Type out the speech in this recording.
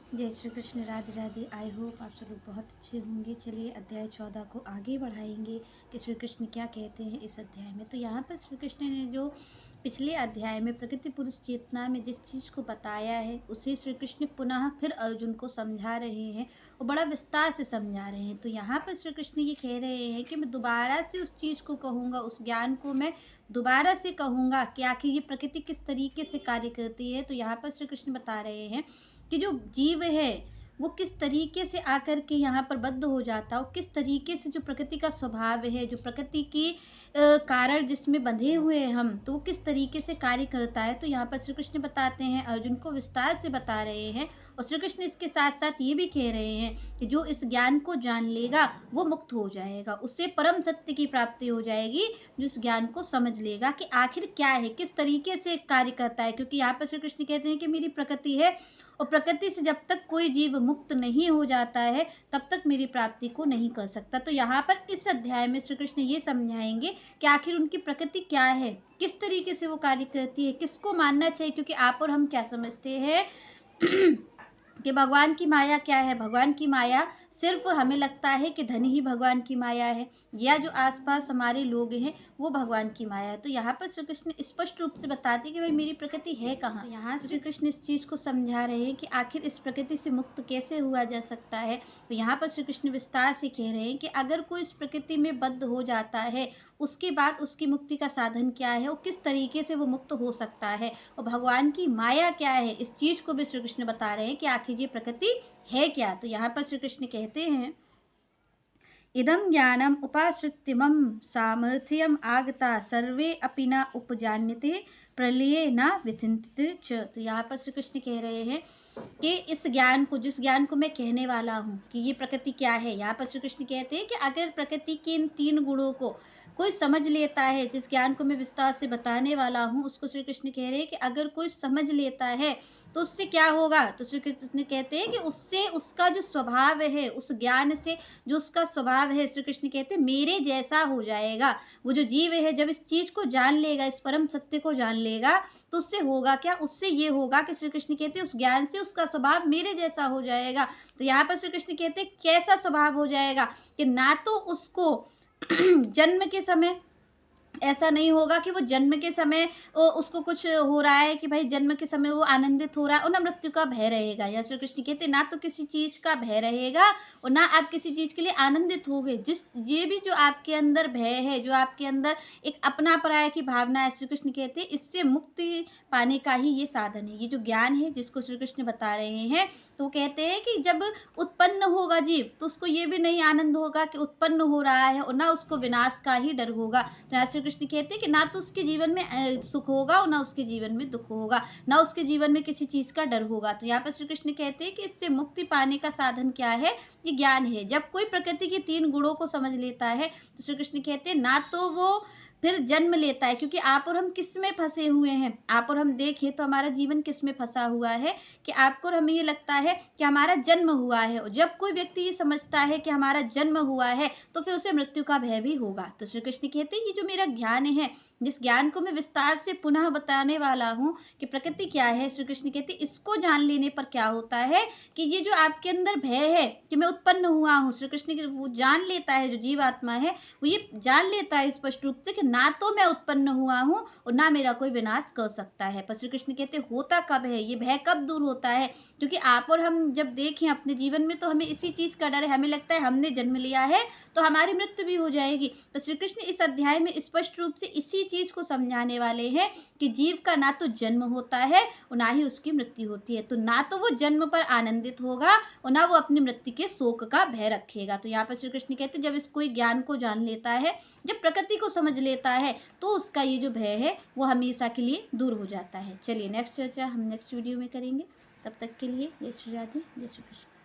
जय Shri Krishna. Radhe Radhe. I hope आप सब लोग बहुत अच्छे होंगे। चलिए अध्याय 14 को आगे बढ़ाएंगे कि श्री कृष्ण क्या कहते हैं इस अध्याय में। तो यहाँ पर श्री कृष्ण ने जो पिछले अध्याय में प्रकृति पुरुष चेतना में जिस चीज़ को बताया है उसे श्री कृष्ण पुनः फिर अर्जुन को समझा रहे हैं और बड़ा विस्तार से समझा रहे हैं। तो यहाँ पर श्री कृष्ण ये कह रहे हैं कि मैं दोबारा से उस चीज़ को कहूँगा, उस ज्ञान को मैं दोबारा से कहूँगा कि आखिर ये प्रकृति किस तरीके से कार्य करती है। तो यहाँ पर श्री कृष्ण बता रहे हैं कि जो जीव है वो किस तरीके से आकर के यहाँ पर बद्ध हो जाता है, किस तरीके से जो प्रकृति का स्वभाव है, जो प्रकृति की कारण जिसमें बंधे हुए हैं हम, तो वो किस तरीके से कार्य करता है। तो यहाँ पर श्री कृष्ण बताते हैं, अर्जुन को विस्तार से बता रहे हैं। और श्री कृष्ण इसके साथ साथ ये भी कह रहे हैं कि जो इस ज्ञान को जान लेगा वो मुक्त हो जाएगा, उससे परम सत्य की प्राप्ति हो जाएगी। जो इस ज्ञान को समझ लेगा कि आखिर क्या है, किस तरीके से कार्य करता है। क्योंकि यहाँ पर श्री कृष्ण कहते हैं कि मेरी प्रकृति है और प्रकृति से जब तक कोई जीव मुक्त नहीं हो जाता है तब तक मेरी प्राप्ति को नहीं कर सकता। तो यहाँ पर इस अध्याय में श्री कृष्ण ये समझाएंगे कि आखिर उनकी प्रकृति क्या है, किस तरीके से वो कार्य करती है, किसको मानना चाहिए। क्योंकि आप और हम क्या समझते हैं कि भगवान की माया क्या है। भगवान की माया सिर्फ हमें लगता है कि धन ही भगवान की माया है, या जो आसपास हमारे लोग हैं वो भगवान की माया है। तो यहाँ पर श्री कृष्ण स्पष्ट रूप से बताते हैं कि भाई मेरी प्रकृति है कहाँ। तो यहाँ श्री कृष्ण इस चीज़ को समझा रहे हैं कि आखिर इस प्रकृति से मुक्त कैसे हुआ जा सकता है। तो यहाँ पर श्री कृष्ण विस्तार से कह रहे हैं कि अगर कोई इस प्रकृति में बद्ध हो जाता है उसके बाद उसकी मुक्ति का साधन क्या है, वो किस तरीके से वो मुक्त हो सकता है, और भगवान की माया क्या है, इस चीज़ को भी श्री कृष्ण बता रहे हैं कि आखिर ये प्रकृति है क्या। तो यहाँ पर श्री कृष्ण कहते हैं, इदं ज्ञानम उपाश्रित्यमं सामर्थ्यम आगता सर्वे अपि न उपजान्यते प्रलये न विचिन्तित च। तो यहाँ पर श्री कृष्ण कह रहे हैं कि इस ज्ञान को, जिस ज्ञान को मैं कहने वाला हूँ कि ये प्रकृति क्या है, यहाँ पर श्री कृष्ण कहते हैं कि अगर प्रकृति के इन 3 गुणों को कोई समझ लेता है, जिस ज्ञान को मैं विस्तार से बताने वाला हूँ उसको श्री कृष्ण कह रहे हैं कि अगर कोई समझ लेता है तो उससे क्या होगा। तो श्री कृष्ण कहते हैं कि उससे उसका जो स्वभाव है, उस ज्ञान से जो उसका स्वभाव है, श्री कृष्ण कहते हैं मेरे जैसा हो जाएगा। वो जो जीव है जब इस चीज़ को जान लेगा, इस परम सत्य को जान लेगा, तो उससे होगा क्या, उससे ये होगा कि श्री कृष्ण कहते हैं उस ज्ञान से उसका स्वभाव मेरे जैसा हो जाएगा। तो यहाँ पर श्री कृष्ण कहते हैं कैसा स्वभाव हो जाएगा कि ना तो उसको जन्म के समय ऐसा नहीं होगा कि वो जन्म के समय उसको कुछ हो रहा है कि भाई जन्म के समय वो आनंदित हो रहा है, और ना मृत्यु का भय रहेगा। या श्री कृष्ण कहते ना तो किसी चीज़ का भय रहेगा और ना आप किसी चीज़ के लिए आनंदित होगे। जिस ये भी जो आपके अंदर भय है, जो आपके अंदर एक अपना पराया की भावना है, श्री कृष्ण कहते हैं इससे मुक्ति पाने का ही ये साधन है, ये जो ज्ञान है जिसको श्री कृष्ण बता रहे हैं। तो कहते हैं कि जब उत्पन्न होगा जीव तो उसको ये भी नहीं आनंद होगा कि उत्पन्न हो रहा है, और ना उसको विनाश का ही डर होगा। तो श्री कृष्ण कहते हैं कि ना तो उसके जीवन में सुख होगा और ना उसके जीवन में दुख होगा, ना उसके जीवन में किसी चीज़ का डर होगा। तो यहाँ पर श्री कृष्ण कहते हैं कि इससे मुक्ति पाने का साधन क्या है, ये ज्ञान है। जब कोई प्रकृति के 3 गुणों को समझ लेता है तो श्री कृष्ण कहते हैं ना तो वो फिर जन्म लेता है। क्योंकि आप और हम किस में फंसे हुए हैं, आप और हम देखें तो हमारा जीवन किस में फंसा हुआ है कि आपको और हमें ये लगता है कि हमारा जन्म हुआ है। और जब कोई व्यक्ति ये समझता है कि हमारा जन्म हुआ है तो फिर उसे मृत्यु का भय भी होगा। तो श्री कृष्ण कहते हैं ये जो मेरा ज्ञान है, जिस ज्ञान को मैं विस्तार से पुनः बताने वाला हूँ कि प्रकृति क्या है, श्री कृष्ण कहते हैं इसको जान लेने पर क्या होता है कि ये जो आपके अंदर भय है कि मैं उत्पन्न हुआ हूँ, श्री कृष्ण वो जान लेता है, जो जीवात्मा है वो ये जान लेता है स्पष्ट रूप से कि ना तो मैं उत्पन्न हुआ हूँ और ना मेरा कोई विनाश कर सकता है। पर श्री कृष्ण कहते होता कब है, ये भय कब दूर होता है। क्योंकि आप और हम जब देखें अपने जीवन में तो हमें इसी चीज़ का डर है, हमें लगता है हमने जन्म लिया है तो हमारी मृत्यु भी हो जाएगी। तो श्री कृष्ण इस अध्याय में स्पष्ट रूप से इसी चीज़ को समझाने वाले हैं कि जीव का ना तो जन्म होता है और ना ही उसकी मृत्यु होती है। तो ना तो वो जन्म पर आनंदित होगा और ना वो अपनी मृत्यु के शोक का भय रखेगा। तो यहाँ पर श्री कृष्ण कहते हैं जब इस कोई ज्ञान को जान लेता है, जब प्रकृति को समझ लेता है, तो उसका ये जो भय है वो हमेशा के लिए दूर हो जाता है। चलिए नेक्स्ट चर्चा हम नेक्स्ट वीडियो में करेंगे। तब तक के लिए जय श्री राधे, जय श्री कृष्ण।